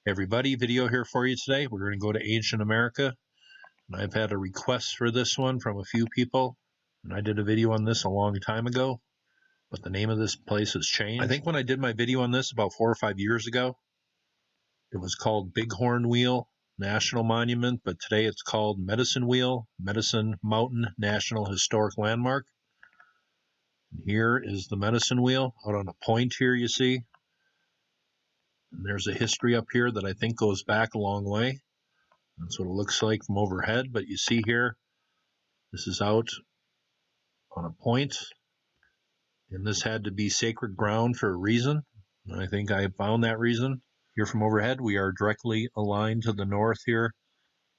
Hey everybody, video here for you today. We're going to go to ancient America, and I've had a request for this one from a few people, and I did a video on this a long time ago, but the name of this place has changed. I think when I did my video on this about 4 or 5 years ago, it was called Bighorn Wheel National Monument, but today it's called Medicine Wheel, Medicine Mountain National Historic Landmark. And here is the Medicine Wheel out on a point here, you see. And there's a history up here that I think goes back a long way. That's what it looks like from overhead, but you see here, this is out on a point, and this had to be sacred ground for a reason, and I think I found that reason. Here from overhead, we are directly aligned to the north here,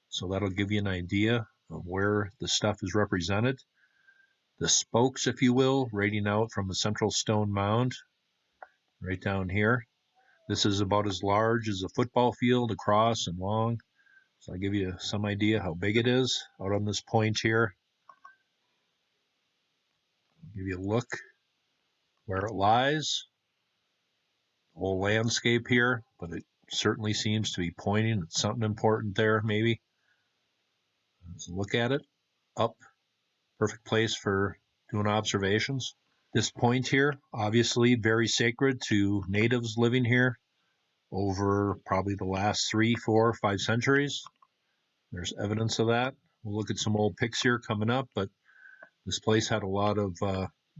so that'll give you an idea of where the stuff is represented. The spokes, if you will, radiating out from the central stone mound, right down here. This is about as large as a football field across and long, so I'll give you some idea how big it is out on this point here. I'll give you a look where it lies, the whole landscape here, but it certainly seems to be pointing at something important there, maybe. Let's look at it. Up, perfect place for doing observations. This point here, obviously very sacred to natives living here over probably the last 3, 4, 5 centuries. There's evidence of that. We'll look at some old pics here coming up, but this place had a lot of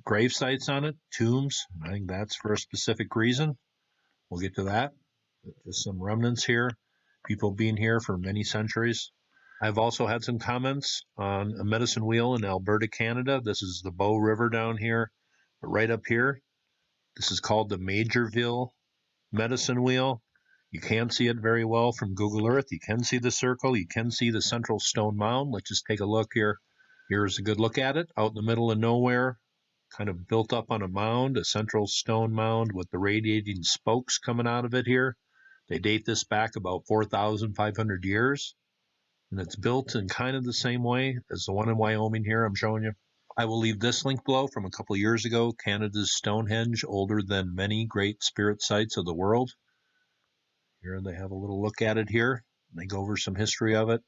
grave sites on it, tombs. I think that's for a specific reason. We'll get to that. But just some remnants here, people being here for many centuries. I've also had some comments on a medicine wheel in Alberta, Canada. This is the Bow River down here, but right up here. This is called the Majorville Medicine Wheel. You can't see it very well from Google Earth. You can see the circle. You can see the central stone mound. Let's just take a look here. Here's a good look at it. Out in the middle of nowhere, kind of built up on a mound, a central stone mound with the radiating spokes coming out of it here. They date this back about 4,500 years, and it's built in kind of the same way as the one in Wyoming here I'm showing you. I will leave this link below from a couple of years ago, Canada's Stonehenge, older than many great spirit sites of the world. Here they have a little look at it here. They go over some history of it.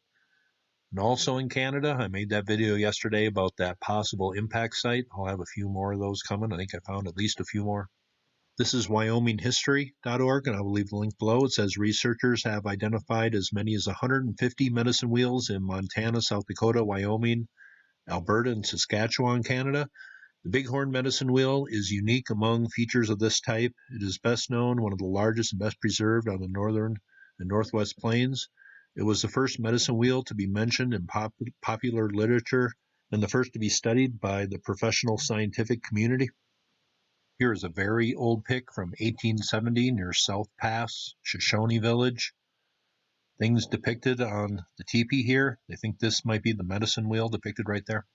And also in Canada, I made that video yesterday about that possible impact site. I'll have a few more of those coming. I think I found at least a few more. This is wyominghistory.org, and I will leave the link below. It says researchers have identified as many as 150 medicine wheels in Montana, South Dakota, Wyoming, Alberta, and Saskatchewan, Canada. The Bighorn Medicine Wheel is unique among features of this type. It is best known, one of the largest and best preserved on the northern and northwest plains. It was the first medicine wheel to be mentioned in popular literature and the first to be studied by the professional scientific community. Here is a very old pic from 1870 near South Pass, Shoshone Village. Things depicted on the teepee here. They think this might be the medicine wheel depicted right there.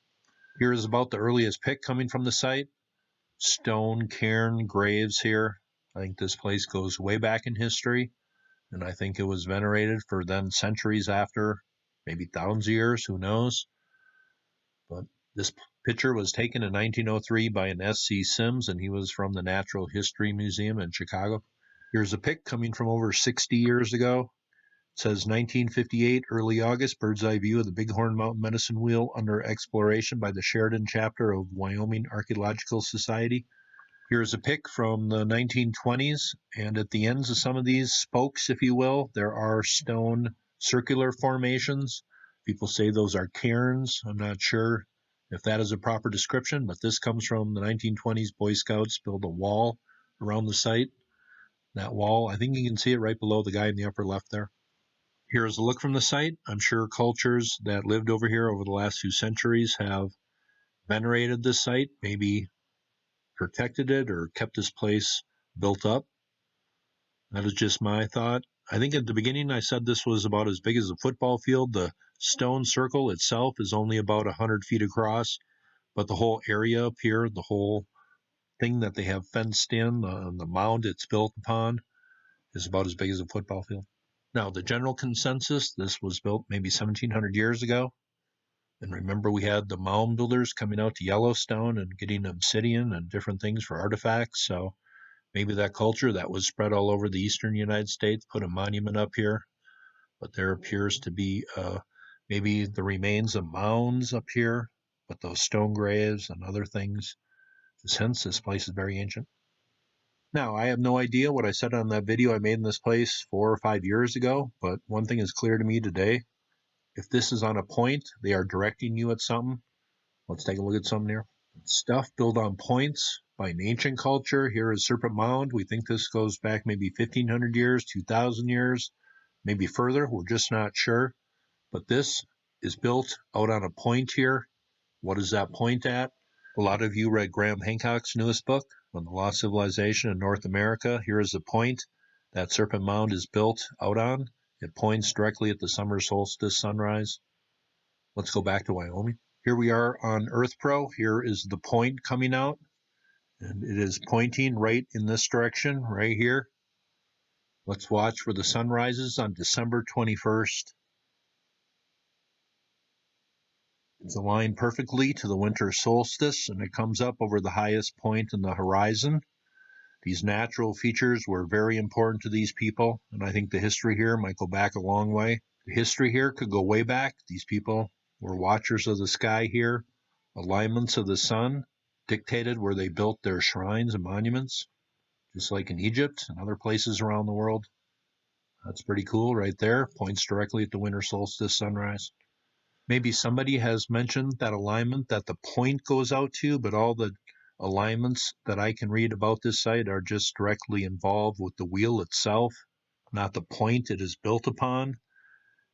Here is about the earliest pic coming from the site. Stone cairn graves here. I think this place goes way back in history, and I think it was venerated for then centuries after, maybe thousands of years, who knows. But this picture was taken in 1903 by an S.C. Sims, and he was from the Natural History Museum in Chicago. Here's a pic coming from over 60 years ago. It says 1958, early August, bird's eye view of the Bighorn Mountain Medicine Wheel under exploration by the Sheridan chapter of Wyoming Archaeological Society. Here's a pic from the 1920s, and at the ends of some of these spokes, if you will, there are stone circular formations. People say those are cairns. I'm not sure if that is a proper description, but this comes from the 1920s. Boy Scouts built a wall around the site. That wall, I think you can see it right below the guy in the upper left there. Here's a look from the site. I'm sure cultures that lived over here over the last few centuries have venerated this site, maybe protected it or kept this place built up. That is just my thought. I think at the beginning I said this was about as big as a football field. The stone circle itself is only about 100 feet across, but the whole area up here, the whole thing that they have fenced in, the mound it's built upon, is about as big as a football field. Now, the general consensus, this was built maybe 1,700 years ago. And remember, we had the mound builders coming out to Yellowstone and getting obsidian and different things for artifacts. So Maybe that culture that was spread all over the eastern United States put a monument up here, but there appears to be maybe the remains of mounds up here, but those stone graves and other things. Hence, this place is very ancient. Now, I have no idea what I said on that video I made in this place 4 or 5 years ago, but one thing is clear to me today. If this is on a point, they are directing you at something. Let's take a look at something here. Stuff built on points by an ancient culture. Here is Serpent Mound. We think this goes back maybe 1,500 years, 2,000 years, maybe further. We're just not sure. But this is built out on a point here. What is that point at? A lot of you read Graham Hancock's newest book on the lost civilization in North America. Here is the point that Serpent Mound is built out on. It points directly at the summer solstice sunrise. Let's go back to Wyoming. Here we are on Earth Pro. Here is the point coming out, and it is pointing right in this direction, right here. Let's watch for the sun rises on December 21st. It's aligned perfectly to the winter solstice, and it comes up over the highest point in the horizon. These natural features were very important to these people, and I think the history here might go back a long way. The history here could go way back. These people were watchers of the sky here. Alignments of the sun dictated where they built their shrines and monuments, just like in Egypt and other places around the world. That's pretty cool right there. Points directly at the winter solstice sunrise. Maybe somebody has mentioned that alignment that the point goes out to, but all the alignments that I can read about this site are just directly involved with the wheel itself, not the point it is built upon.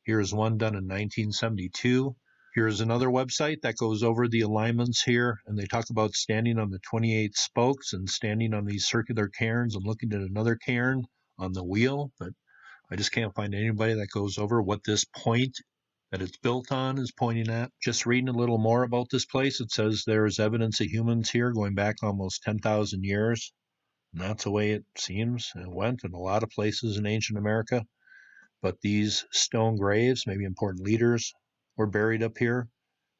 Here is one done in 1972. Here's another website that goes over the alignments here, and they talk about standing on the 28 spokes and standing on these circular cairns and looking at another cairn on the wheel, but I just can't find anybody that goes over what this point that it's built on is pointing at. Just reading a little more about this place, it says there is evidence of humans here going back almost 10,000 years. And that's the way it seems and went in a lot of places in ancient America. But these stone graves, maybe important leaders, were buried up here.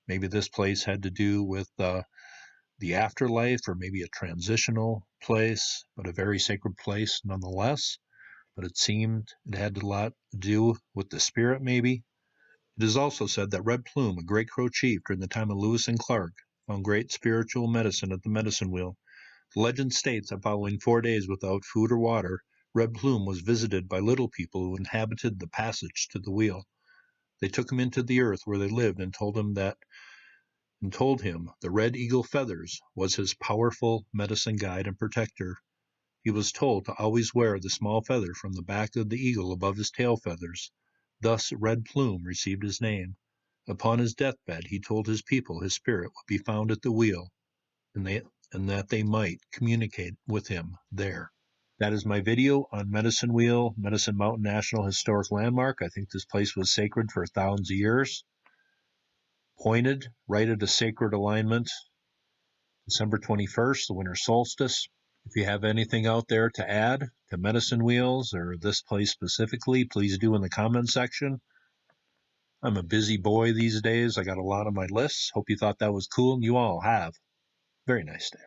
Maybe this place had to do with the afterlife, or maybe a transitional place, but a very sacred place nonetheless. But it seemed it had a lot to do with the spirit, maybe. It is also said that Red Plume, a great Crow chief during the time of Lewis and Clark, found great spiritual medicine at the medicine wheel. The legend states that following 4 days without food or water, Red Plume was visited by little people who inhabited the passage to the wheel. They took him into the earth where they lived and told him the red eagle feathers was his powerful medicine guide and protector. He was told to always wear the small feather from the back of the eagle above his tail feathers. Thus Red Plume received his name. Upon his deathbed, he told his people his spirit would be found at the wheel, and that they might communicate with him there. That is my video on Medicine Wheel, Medicine Mountain National Historic Landmark. I think this place was sacred for thousands of years. Pointed right at a sacred alignment, December 21st, the winter solstice. If you have anything out there to add to Medicine Wheels or this place specifically, please do in the comment section. I'm a busy boy these days. I got a lot on my list. Hope you thought that was cool, and you all have. Very nice day.